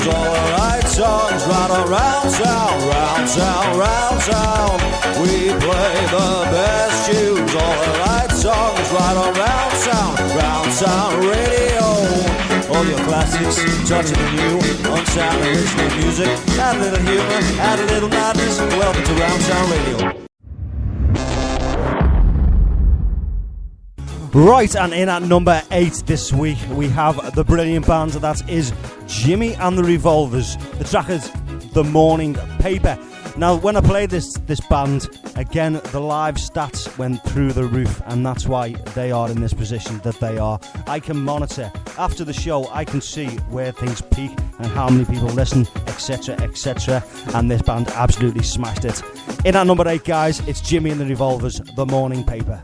all the right songs, right around town, round town, round town. We play the best tunes, all the right songs, right around town, round town radio. All your classics, touching the new, unsound original music. Add a little humor, add a little madness. Welcome to Round Town Radio. Right, and in at number 8 this week, we have the brilliant band that is Jimmy and the Revolvers. The track is The Morning Paper. Now, when I played this band, again, the live stats went through the roof, and that's why they are in this position that they are. I can monitor. After the show, I can see where things peak and how many people listen, etc., etc., and this band absolutely smashed it. In at number 8, guys, it's Jimmy and the Revolvers, The Morning Paper.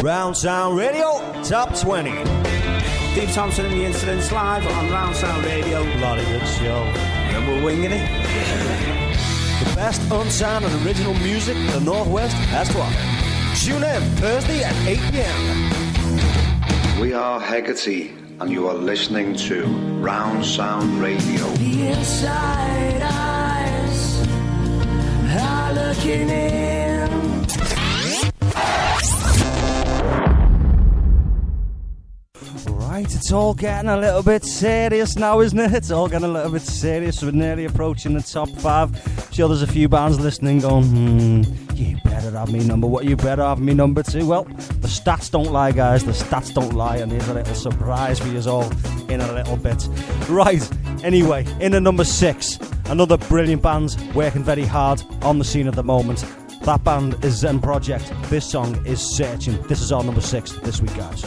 Round Sound Radio Top 20. Steve Thompson and the Incidents live on Round Sound Radio. Bloody good show. And we're winging it. The best unsigned and original music the Northwest has to offer. Tune in Thursday at 8 p.m. We are Hecate, and you are listening to Round Sound Radio. The inside eyes are looking in. It's all getting a little bit serious now, isn't it? It's all getting a little bit serious. We're nearly approaching the top 5. Sure, there's a few bands listening going, you better have me number one, you better have me number 2. Well, the stats don't lie, guys. The stats don't lie, and here's a little surprise for you all in a little bit. Right, anyway, in at number 6, another brilliant band working very hard on the scene at the moment. That band is Zen Project. This song is Searching. This is our number 6 this week, guys.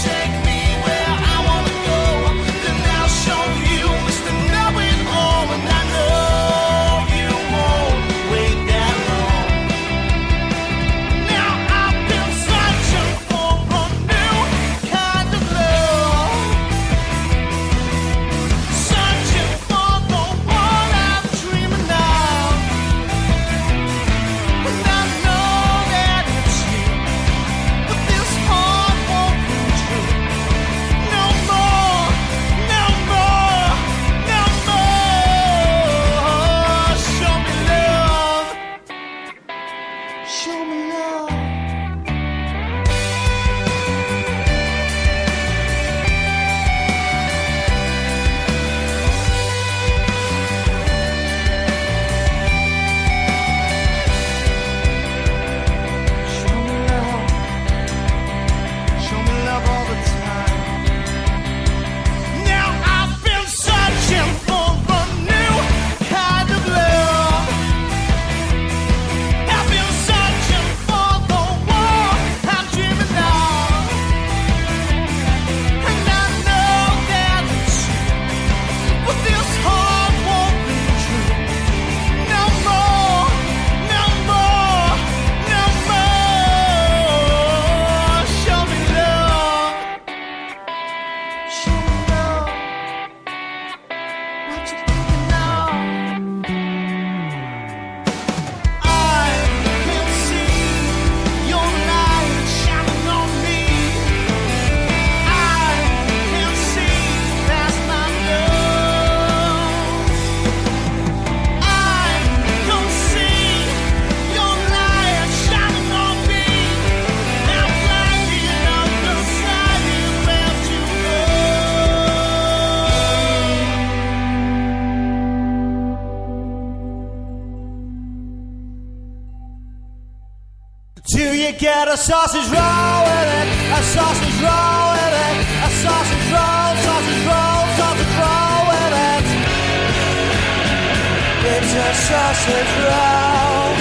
Take me where I wanna go. you get a sausage roll with it? A sausage roll with it? A sausage roll, sausage roll, sausage roll with it? It's a sausage roll.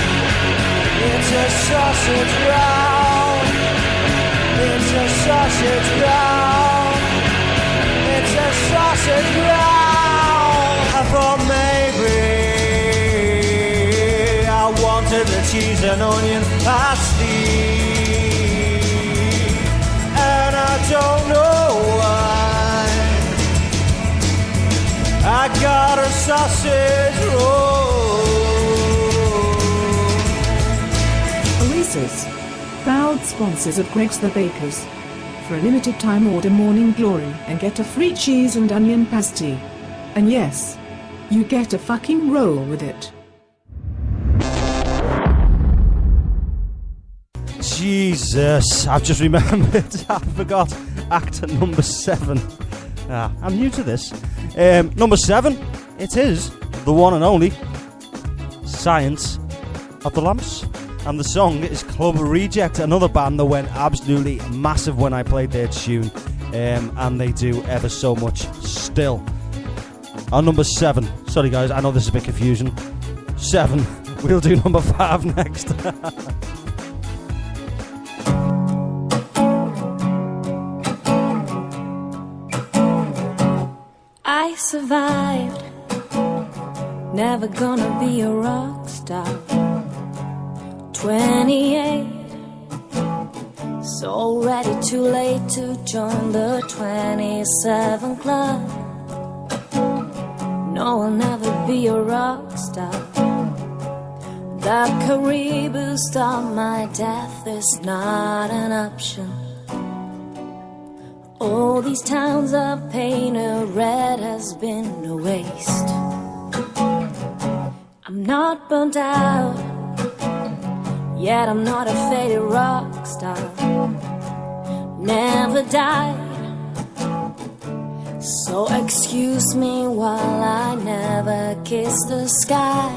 It's a sausage roll. It's a sausage roll. It's a sausage roll. I thought maybe I wanted the cheese and onion pasty, and I don't know why I got a sausage roll. Oasis, proud sponsors of Greg's the Bakers. For a limited time, order Morning Glory and get a free cheese and onion pasty. And yes, you get a fucking roll with it. Jesus, I've just remembered. I forgot actor number 7. I'm new to this. Number 7, it is the one and only Science of the Lamps. And the song is Club Reject, another band that went absolutely massive when I played their tune. And they do ever so much still. On number 7, sorry guys, I know this is a bit confusing. 7, we'll do number 5 next. I survived, never gonna be a rock star. 28, so already too late to join the 27 club. No, I'll never be a rock star. The Caribou star, my death is not an option. All these towns of painted red has been a waste. I'm not burnt out, yet I'm not a faded rock star. Never died, so excuse me while I never kiss the sky.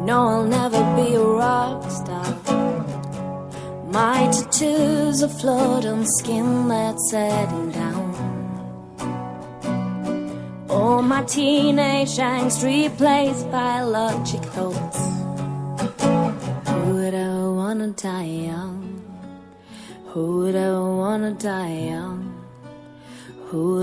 No, I'll never be a rock star. My tattoos are float on skin that's setting down. All my teenage angst replaced by logic thoughts. Who would I wanna die young? Who would I wanna die young? Who